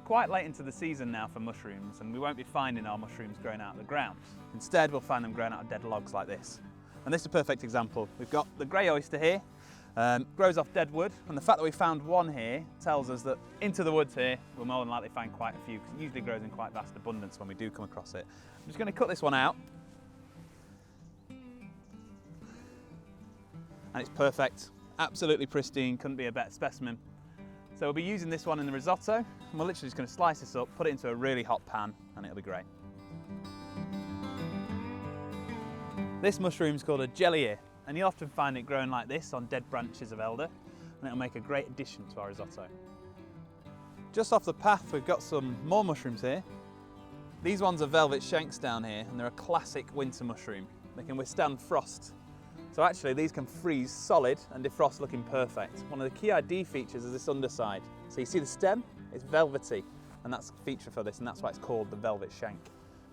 quite late into the season now for mushrooms, and we won't be finding our mushrooms growing out of the ground. Instead, we'll find them growing out of dead logs like this. And this is a perfect example. We've got the grey oyster here, grows off dead wood, and the fact that we found one here tells us that into the woods here, we'll more than likely find quite a few, because it usually grows in quite vast abundance when we do come across it. I'm just going to cut this one out. And it's perfect, absolutely pristine, couldn't be a better specimen. So we'll be using this one in the risotto, and we're literally just going to slice this up, put it into a really hot pan, and it'll be great. This mushroom's called a jelly, and you'll often find it growing like this on dead branches of elder, and it'll make a great addition to our risotto. Just off the path, we've got some more mushrooms here. These ones are velvet shanks down here, and they're a classic winter mushroom. They can withstand frost. So actually these can freeze solid and defrost looking perfect. One of the key ID features is this underside. So you see the stem, it's velvety, and that's a feature for this, and that's why it's called the velvet shank.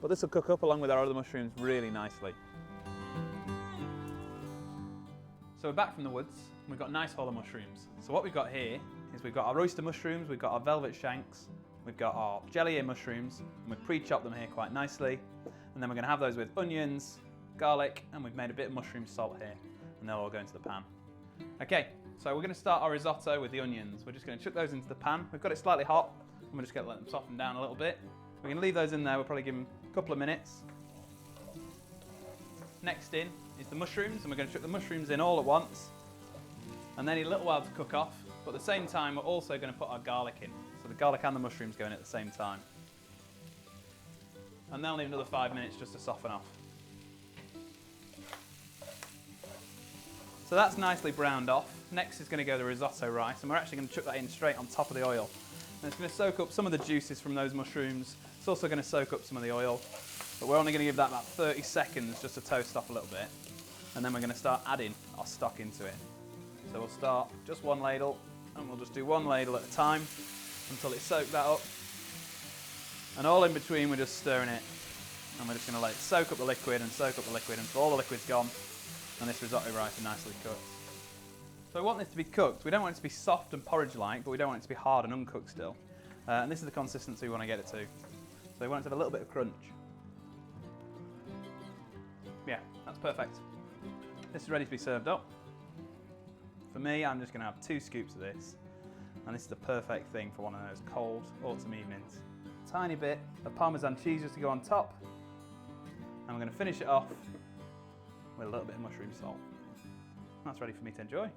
But this will cook up along with our other mushrooms really nicely. So we're back from the woods, and we've got nice whole of mushrooms. So what we've got here is we've got our oyster mushrooms, we've got our velvet shanks, we've got our jelly mushrooms, and we've pre-chopped them here quite nicely. And then we're going to have those with onions, garlic, and we've made a bit of mushroom salt here, and they'll all go into the pan. Okay, so we're going to start our risotto with the onions. We're just going to chuck those into the pan. We've got it slightly hot, and we're just going to let them soften down a little bit. We're going to leave those in there, we'll probably give them a couple of minutes. Next in is the mushrooms, and we're going to chuck the mushrooms in all at once, and they need a little while to cook off, but at the same time we're also going to put our garlic in. So the garlic and the mushrooms go in at the same time. And they'll need another 5 minutes just to soften off. So that's nicely browned off. Next is going to go the risotto rice, and we're actually going to chuck that in straight on top of the oil. And it's going to soak up some of the juices from those mushrooms. It's also going to soak up some of the oil, but we're only going to give that about 30 seconds just to toast off a little bit. And then we're going to start adding our stock into it. So we'll start just one ladle, and we'll just do one ladle at a time until it's soaked that up. And all in between we're just stirring it, and we're just going to let it soak up the liquid and soak up the liquid until all the liquid's gone. And this risotto rice is nicely cooked. So we want this to be cooked. We don't want it to be soft and porridge-like, but we don't want it to be hard and uncooked still. And this is the consistency we want to get it to. So we want it to have a little bit of crunch. Yeah, that's perfect. This is ready to be served up. For me, I'm just going to have 2 scoops of this. And this is the perfect thing for one of those cold autumn evenings. A tiny bit of Parmesan cheese just to go on top. And we're going to finish it off with a little bit of mushroom salt. That's ready for me to enjoy.